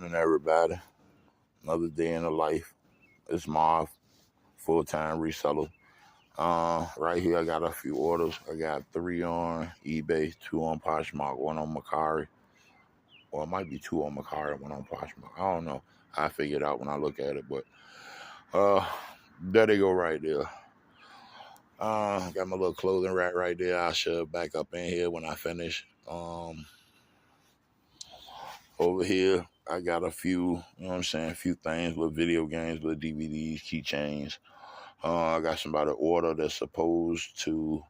And everybody. Another day in the life. It's Marv, full-time reseller. Right here I got a few orders. I got 3 on eBay, 2 on Poshmark, 1 on Macari. Or it might be 2 on Macari, 1 on Poshmark. I don't know. I figure it out when I look at it, but uh there they go right there. Got my little clothing rack right there. I'll shove back up in here when I finish. Over here, I got a few, you know what I'm saying, a few things, little video games, little DVDs, keychains. I got somebody order that's supposed to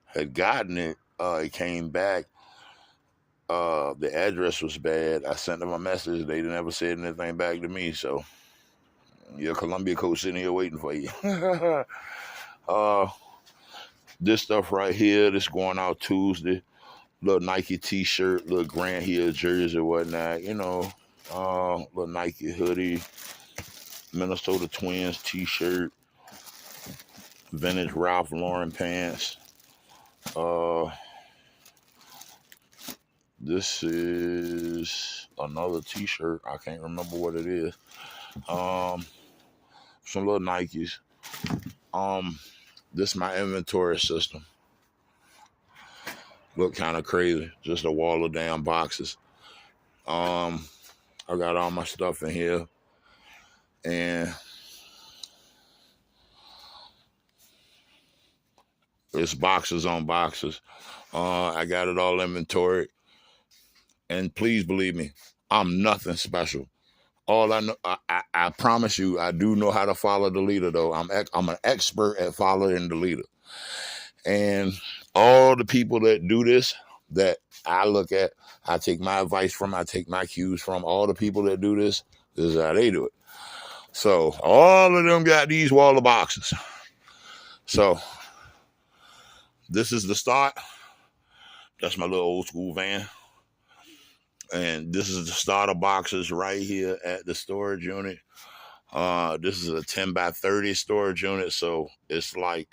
had gotten it. It came back. The address was bad. I sent them a message. They never said anything back to me. So your Columbia coach sitting here waiting for you. uh, this stuff right here, this going out Tuesday. Little Nike T-shirt, little Grant Hill jersey or whatnot. Little Nike hoodie, Minnesota Twins T-shirt, vintage Ralph Lauren pants. This is another T-shirt. I can't remember what it is. Some little Nikes. This is my inventory system. Look kind of crazy. Just a wall of damn boxes. I got all my stuff in here. And it's boxes on boxes. I got it all inventoried. And please believe me, I'm nothing special. All I know, I promise you, I do know how to follow the leader, though. I'm an expert at following the leader. And all the people that do this, that I look at, I take my advice from, I take my cues from. All the people that do this is how they do it. So all of them got these wall of boxes. So this is the start. That's my little old school van. And this is the starter boxes right here at the storage unit. This is a 10 by 30 storage unit. So it's like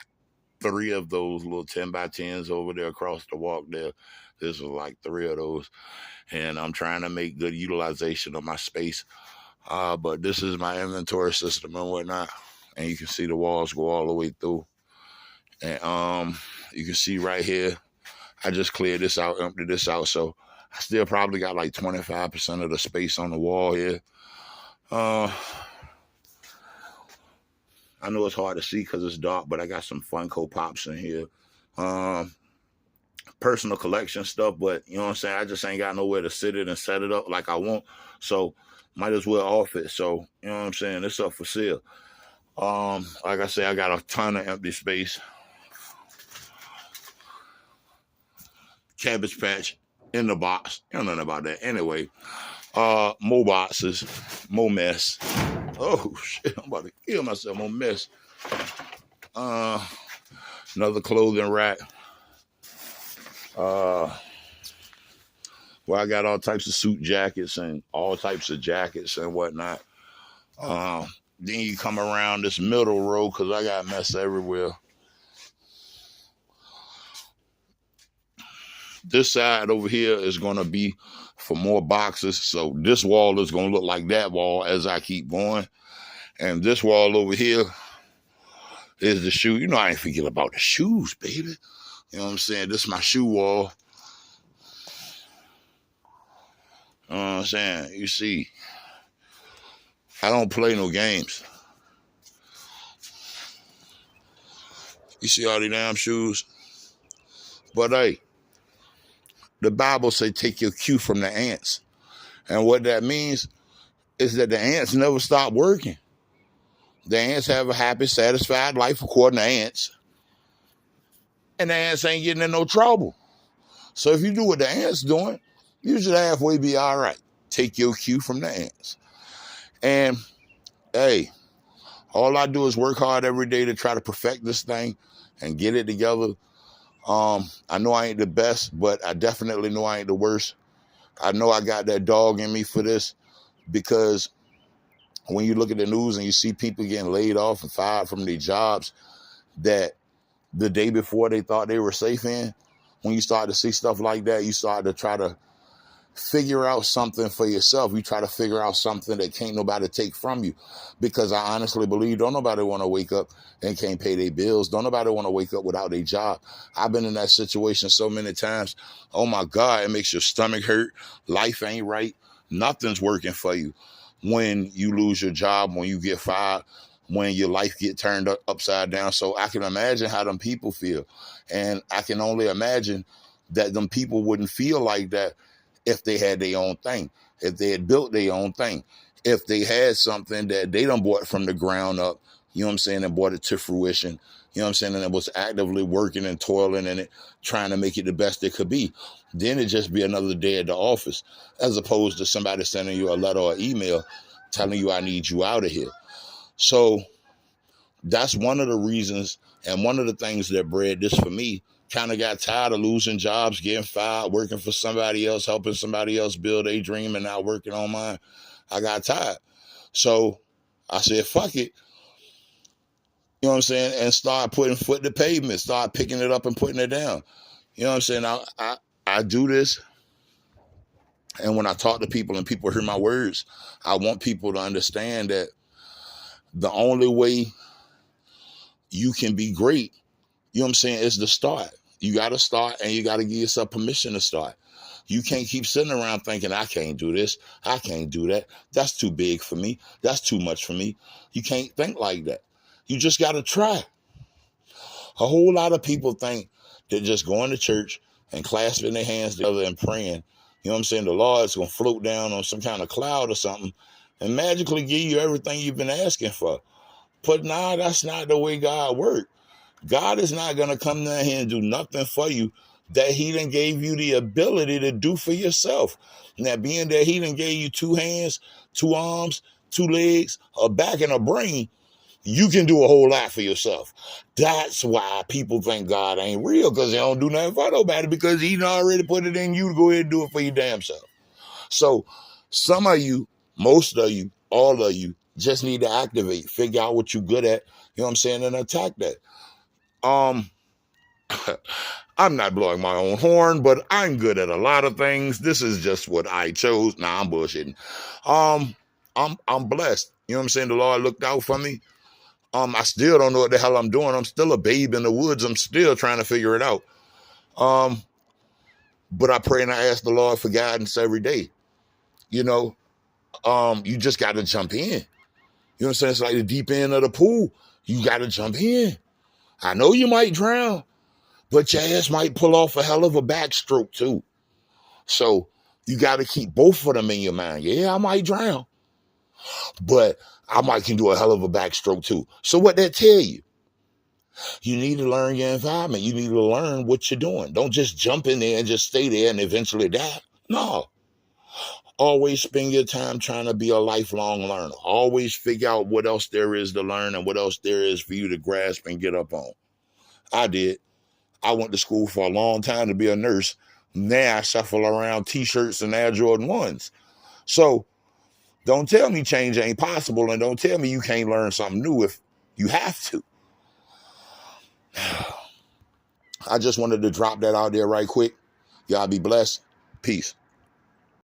3 of those little 10 by 10s over there across the walk there. This is like 3 of those. And I'm trying to make good utilization of my space. But this is my inventory system and whatnot. And you can see the walls go all the way through. And you can see right here, I just cleared this out, emptied this out. So I still probably got like 25% of the space on the wall here. I know it's hard to see because it's dark, but I got some Funko Pops in here. Personal collection stuff, but you know what I'm saying? I just ain't got nowhere to sit it and set it up like I want. So might as well off it. So, you know what I'm saying? It's up for sale. Like I say, I got a ton of empty space. Cabbage Patch in the box. You don't know nothing about that. Anyway, more boxes, more mess. Oh, shit, I'm about to kill myself. More mess. Another clothing rack. Well, I got all types of suit jackets and all types of jackets and whatnot. Then you come around this middle row because I got mess everywhere. This side over here is going to be for more boxes. So this wall is going to look like that wall as I keep going. And this wall over here is the shoe. You know, I ain't forget about the shoes, baby. You know what I'm saying? This is my shoe wall. You know what I'm saying? You see, I don't play no games. You see all these damn shoes? But hey, the Bible say take your cue from the ants. And what that means is that the ants never stop working. The ants have a happy, satisfied life according to ants. And the ants ain't getting in no trouble. So if you do what the ants doing, you should halfway be all right. Take your cue from the ants. And hey, all I do is work hard every day to try to perfect this thing and get it together. I know I ain't the best, but I definitely know I ain't the worst. I know I got that dog in me for this because when you look at the news and you see people getting laid off and fired from their jobs that the day before they thought they were safe in, when you start to see stuff like that, you start to try to figure out something for yourself. You try to figure out something that can't nobody take from you, because I honestly believe don't nobody want to wake up and can't pay their bills. Don't nobody want to wake up without a job. I've been in that situation so many times. Oh my God, it makes your stomach hurt. Life ain't right. Nothing's working for you when you lose your job, when you get fired, when your life get turned upside down. So I can imagine how them people feel. And I can only imagine that them people wouldn't feel like that if they had their own thing, if they had built their own thing, if they had something that they done bought from the ground up, you know what I'm saying, and brought it to fruition, you know what I'm saying, and it was actively working and toiling in it, trying to make it the best it could be. Then it'd just be another day at the office, as opposed to somebody sending you a letter or email telling you, I need you out of here. So that's one of the reasons and one of the things that bred this for me. Kind of got tired of losing jobs, getting fired, working for somebody else, helping somebody else build a dream and not working on mine. I got tired. So I said, fuck it. You know what I'm saying? And start putting foot to pavement, start picking it up and putting it down. You know what I'm saying? I do this. And when I talk to people and people hear my words, I want people to understand that the only way you can be great, you know what I'm saying, is to start. You got to start, and you got to give yourself permission to start. You can't keep sitting around thinking, I can't do this, I can't do that. That's too big for me. That's too much for me. You can't think like that. You just got to try. A whole lot of people think that just going to church and clasping their hands together and praying, you know what I'm saying, the Lord's going to float down on some kind of cloud or something and magically give you everything you've been asking for. But nah, that's not the way God works. God is not going to come down here and do nothing for you that he done gave you the ability to do for yourself. Now, being that he done gave you 2 hands, 2 arms, 2 legs, a back, and a brain, you can do a whole lot for yourself. That's why people think God ain't real, because they don't do nothing for nobody, because he done already put it in you to go ahead and do it for your damn self. So some of you, most of you, all of you, just need to activate, figure out what you're good at, you know what I'm saying, and attack that. I'm not blowing my own horn, but I'm good at a lot of things. This is just what I chose. Nah, I'm bullshitting. I'm blessed. You know what I'm saying? The Lord looked out for me. I still don't know what the hell I'm doing. I'm still a babe in the woods. I'm still trying to figure it out. But I pray and I ask the Lord for guidance every day. You know, you just got to jump in. You know what I'm saying? It's like the deep end of the pool. You got to jump in. I know you might drown, but your ass might pull off a hell of a backstroke too. So you got to keep both of them in your mind. Yeah, I might drown, but I might can do a hell of a backstroke too. So what that tell you? You need to learn your environment. You need to learn what you're doing. Don't just jump in there and just stay there and eventually die. No. Always spend your time trying to be a lifelong learner. Always figure out what else there is to learn and what else there is for you to grasp and get up on. I did. I went to school for a long time to be a nurse. Now I shuffle around T-shirts and Air Jordan 1s. So don't tell me change ain't possible, and don't tell me you can't learn something new if you have to. I just wanted to drop that out there right quick. Y'all be blessed. Peace.